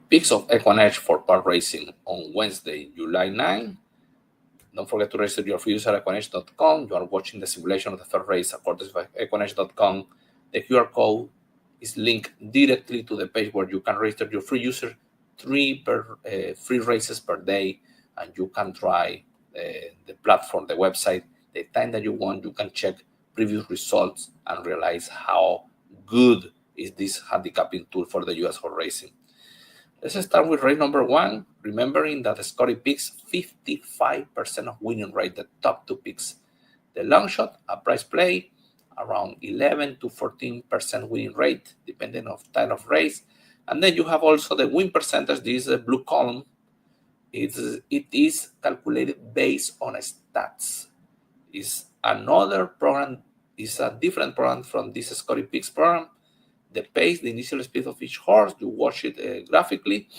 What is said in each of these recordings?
Picks of Equinage for park racing on Wednesday, July 9. Don't forget to register your free user at Equinage.com. You are watching the simulation of the third race according to Equinage.com. The QR code is linked directly to the page where you can register your free user, three races per day, and you can try the platform, the website, the time that you want. You can check previous results and realize how good is this handicapping tool for the US horse racing. Let's start with race number 1, remembering that the Scotty picks 55% of winning rate, the top 2 picks. The long shot, a price play, around 11 to 14% winning rate, depending on time of race. And then you have also the win percentage, this blue column. It is calculated based on stats. It's another program, is a different program from this Scotty Picks program. The pace, the initial speed of each horse, you watch it graphically.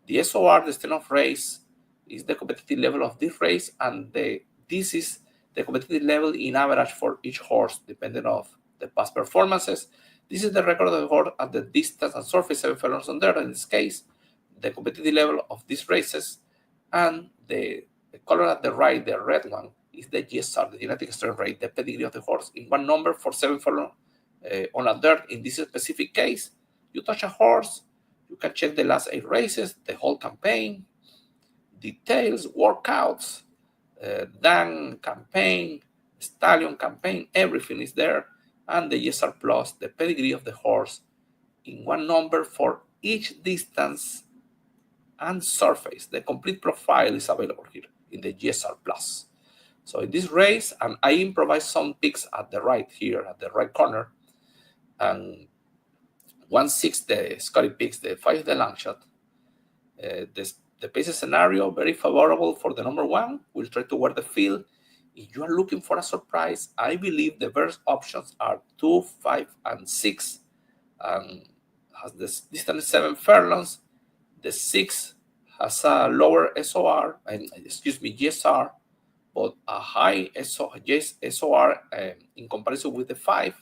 The SOR, the strength of race, is the competitive level of this race, and this is the competitive level in average for each horse, depending on the past performances. This is the record of the horse at the distance and surface 7 furlongs on dirt, in this case, the competitive level of these races, and the color at the right, the red one, is the GSR, the genetic strength rate, the pedigree of the horse, in one number for 7 furlongs on a dirt. In this specific case, you touch a horse, you can check the last 8 races, the whole campaign, details, workouts, Dan campaign, stallion campaign, everything is there, and the GSR plus, the pedigree of the horse, in one number for each distance and surface. The complete profile is available here in the GSR plus. So in this race, and I improvise some picks at the right here, at the right corner, and 1-6 the Scotty picks, the 5 the long shot. The pace scenario very favorable for the number 1. We'll try to wear the field. If you are looking for a surprise, I believe the best options are 2, 5, and 6. Has this distance 7 furlongs. The 6 has a lower SOR, GSR, but a high SOR in comparison with the 5.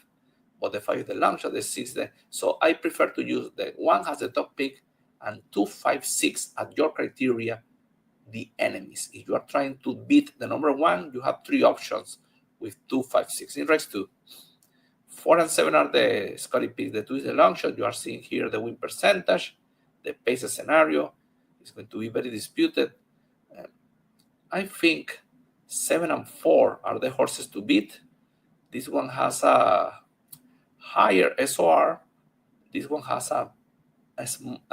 But the 5 is the long shot, the 6 so I prefer to use the 1 has the top pick and 2, 5, 6 at your criteria, the enemies. If you are trying to beat the number 1, you have 3 options with 2, 5, 6. In race 2, 4 and 7 are the Scotty picks. The 2 is the long shot. You are seeing here the win percentage. The pace scenario is going to be very disputed. I think 7 and 4 are the horses to beat. This one has a higher SOR. This one has a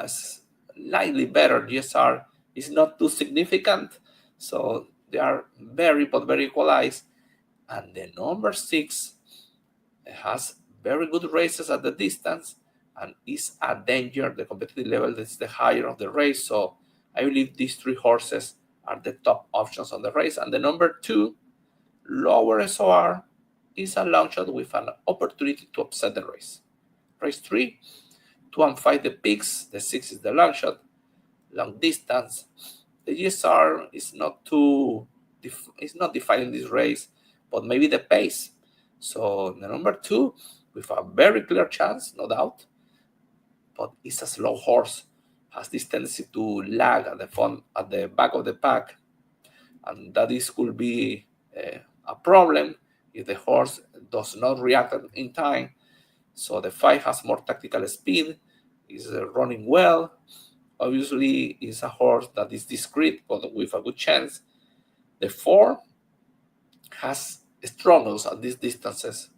slightly better GSR. Is not too significant, so they are very equalized. And the number 6 has very good races at the distance and is a danger. The competitive level is the higher of the race, so I believe these 3 horses are the top options on the race. And the number 2, lower SOR, is a long shot with an opportunity to upset the race. Race 3, 2 and 5 the picks, the 6 is the long shot, long distance. The GSR is not defining this race, but maybe the pace. So the number 2, with a very clear chance, no doubt, but it's a slow horse, has this tendency to lag at the back of the pack, and that could be a problem if the horse does not react in time. So the 5 has more tactical speed, is running well. Obviously, is a horse that is discreet, but with a good chance. The 4 has struggles at these distances.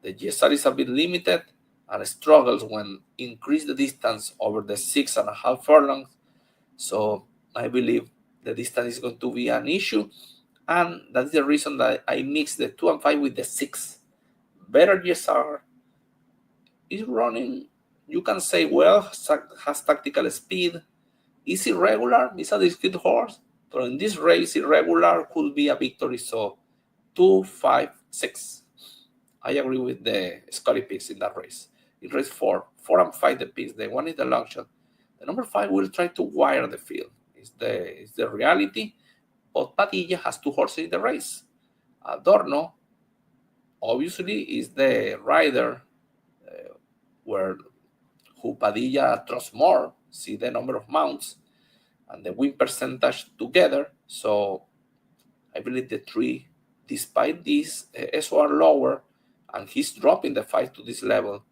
The GSR is a bit limited and struggles when increase the distance over the 6.5 furlongs. So I believe the distance is going to be an issue, and that's the reason that I mix the 2 and 5 with the 6. Better GSR, is running, you can say, well, has tactical speed, is irregular, is a discreet horse, but in this race, irregular could be a victory. So 2, 5, 6. I agree with the Scotty picks in that race. In race 4, 4 and 5 the picks. The 1 is the long shot. The number 5 will try to wire the field. It's the reality. But Padilla has 2 horses in the race. Adorno, obviously, is the rider who Padilla trusts more. see the number of mounts and the win percentage together. So I believe the 3, despite this SOR lower, and he's dropping the 5 to this level,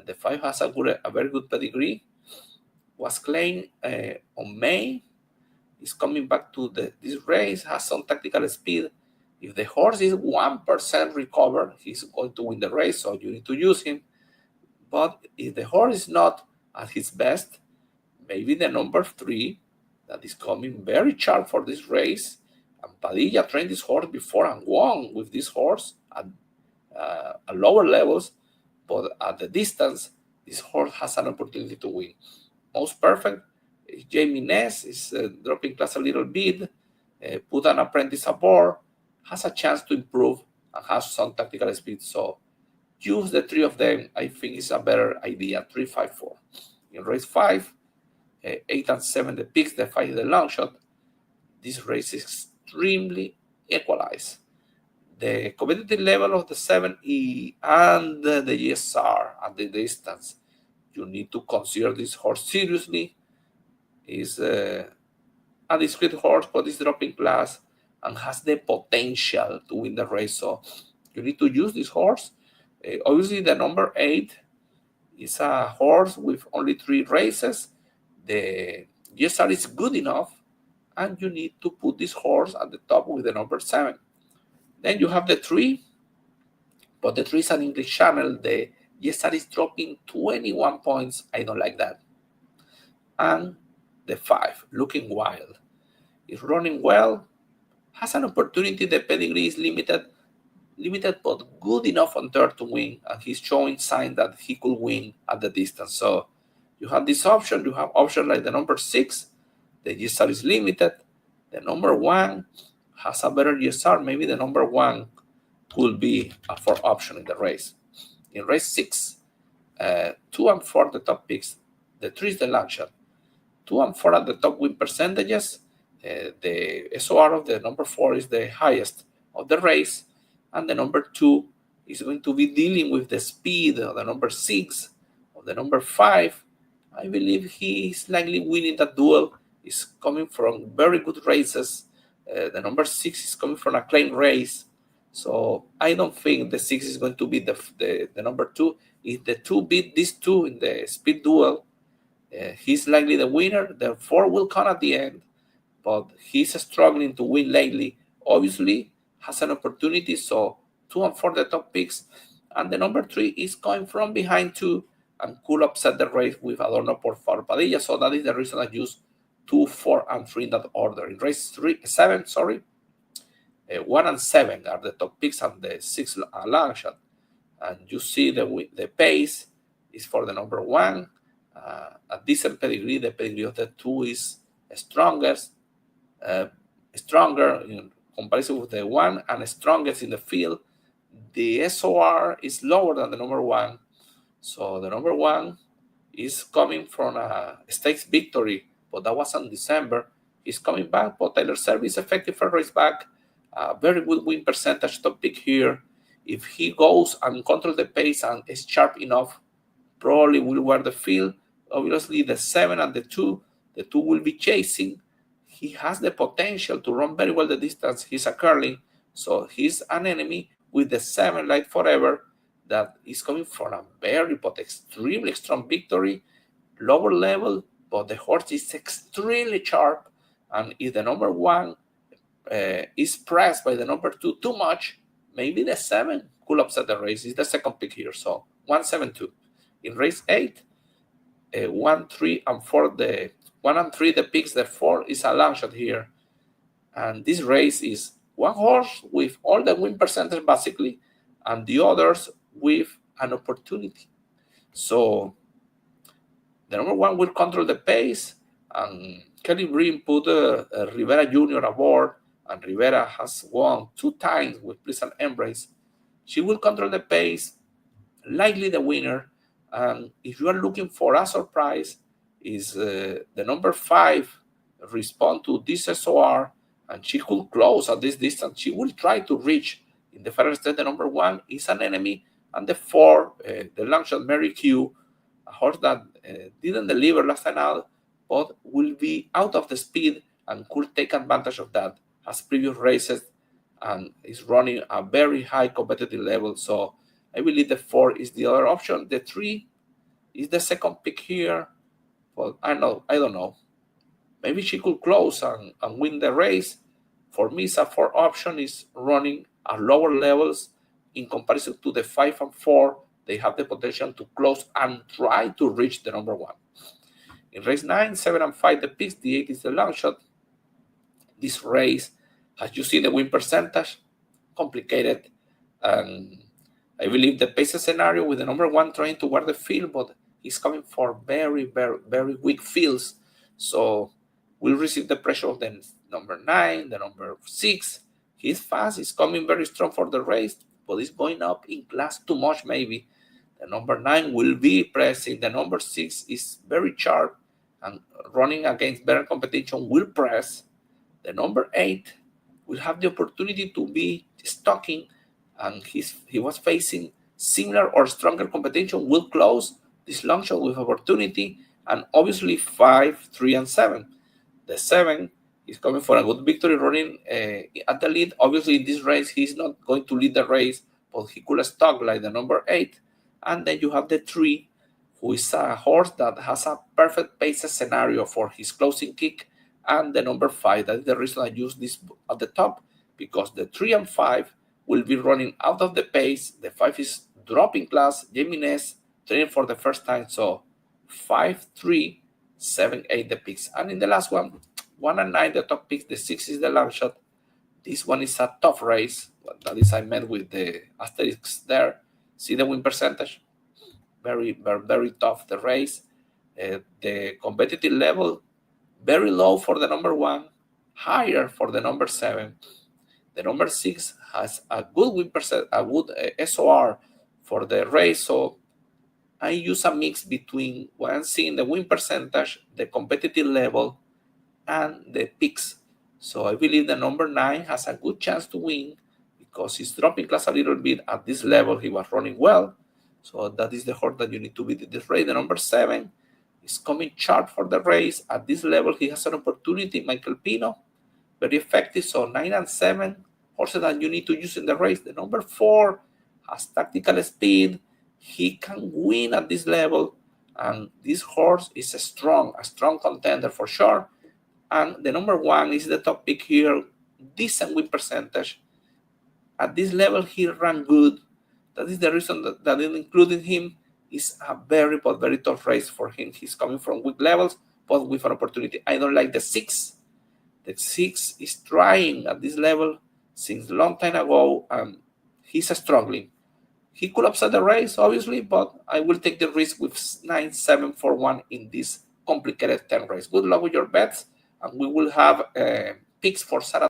the 5 has a very good pedigree, was claimed on May, is coming back to this race, has some tactical speed. If the horse is 1% recovered, he's going to win the race, so you need to use him. But if the horse is not at his best, maybe the number 3, that is coming very sharp for this race, and Padilla trained this horse before and won with this horse at lower levels, but at the distance, this horse has an opportunity to win. Most perfect is Jamie Ness, is dropping class a little bit, put an apprentice aboard, has a chance to improve, and has some tactical speed. So use the 3 of them. I think is a better idea. 3, 5, 4. In race 5, 8 and 7 the picks, the 5 the long shot. This race is extremely equalized. The competitive level of the 7E and the GSR at the distance, you need to consider this horse seriously. Is a discreet horse, but is dropping class and has the potential to win the race. So you need to use this horse. Obviously, the number 8 is a horse with only 3 races. The GSR is good enough, and you need to put this horse at the top with the number 7. Then you have the 3, but the 3 is an English channel. The GSR is dropping 21 points. I don't like that. And the 5, looking wild, is running well, has an opportunity. The pedigree is limited, but good enough on third to win, and he's showing signs that he could win at the distance. So you have this option. You have options like the number 6. The GSR is limited. The number 1 has a better GSR. Maybe the number 1 could be a 4 option in the race. In race 6, 2 and 4 the top picks. The 3 is the long shot. 2 and 4 at the top win percentages. The SOR of the number 4 is the highest of the race, and the number 2 is going to be dealing with the speed of the number 6, of the number 5. I believe he is likely winning that duel. Is coming from very good races. The number 6 is coming from a clean race, so I don't think the 6 is going to be the number 2. If the 2 beat this 2 in the speed duel, he's likely the winner. The 4 will come at the end, but he's struggling to win lately. Obviously, has an opportunity, so 2 and 4 the top picks, and the number 3 is going from behind 2 and could upset the race with Adorno por Padilla. So that is the reason I use 2, 4, and 3 in that order. In race 7, 1 and 7 are the top picks, and the 6 a long shot. And you see the pace is for the number 1. A decent pedigree. The pedigree of the 2 is stronger in comparison with the 1, and strongest in the field. The SOR is lower than the number 1. So the number 1 is coming from a stakes victory, but that was in December. He's coming back, but Tyler Service effective for race back. Very good win percentage top pick here. If he goes and controls the pace and is sharp enough, probably will wear the field. Obviously, the 7 and the 2 will be chasing. He has the potential to run very well the distance. He's a curling, so he's an enemy with the 7 like forever that is coming from a very but extremely strong victory, lower level, but the horse is extremely sharp. And if the number 1 is pressed by the number 2 too much, maybe the 7 could upset the race. It's the second pick here, so 1, 7, 2. In race 8, 1, 3, and 4, the 1 and 3 the picks. The 4 is a long shot here, and this race is 1 horse with all the win percentage basically, and the others with an opportunity. So the number 1 will control the pace, and Kelly Breen put Rivera Jr. aboard, and Rivera has won 2 times with Pleasant Embrace. She will control the pace, likely the winner. And if you are looking for a surprise, is the number 5 respond to this SOR, and she could close at this distance. She will try to reach in the final state. The number 1 is an enemy, and the 4, the long shot Mary Q, a horse that didn't deliver last time out, but will be out of the speed and could take advantage of that as previous races, and is running a very high competitive level. So I believe the 4 is the other option. The 3 is the second pick here, but I don't know. Maybe she could close and win the race. For me, it's a 4 option, is running at lower levels in comparison to the 5 and 4. They have the potential to close and try to reach the number 1. In race 9, 7, and 5, the picks, the 8 is the long shot. This race, as you see the win percentage, complicated. And I believe the pace scenario with the number 1 trying to guard the field, but he's coming for very, very, very weak fields. So we'll receive the pressure of the number 9, the number 6. He's fast, he's coming very strong for the race, but he's going up in class too much maybe. The number 9 will be pressing. The number 6 is very sharp and running against better competition, will press. The number 8 will have the opportunity to be stalking, and he was facing similar or stronger competition, will close this long shot with opportunity. And obviously 5, 3, and 7. The 7 is coming for a good victory, running at the lead. Obviously in this race he's not going to lead the race, but he could stalk like the number 8. And then you have the 3, who is a horse that has a perfect pace scenario for his closing kick, and the number 5. That is the reason I use this at the top, because the 3 and 5 will be running out of the pace. The 5 is dropping class. Jimenez training for the first time. So 5, 3, 7, 8 the picks. And in the last one, 1 and 9 the top picks. The 6 is the long shot. This one is a tough race. That is, I met with the asterisks there. See the win percentage? Very, very, very tough, the race. The competitive level, very low for the number 1, higher for the number 7. The number 6 has a good win percent, a good SOR for the race. So I use a mix between what I'm seeing, the win percentage, the competitive level, and the picks. So I believe the number 9 has a good chance to win, because he's dropping class a little bit at this level. He was running well. So that is the horse that you need to beat in this race. The number 7 is coming sharp for the race. At this level, he has an opportunity. Michael Pino, very effective. So 9 and 7, horses that you need to use in the race. The number 4 has tactical speed. He can win at this level. And this horse is a strong contender for sure. And the number 1 is the top pick here. Decent win percentage. At this level, he ran good. That is the reason that including him is a very, but very tough race for him. He's coming from weak levels, but with an opportunity. I don't like the 6. The 6 is trying at this level since a long time ago, and he's struggling. He could upset the race, obviously, but I will take the risk with 9, 7, 4, 1 in this complicated 10 race. Good luck with your bets, and we will have picks for Saratoga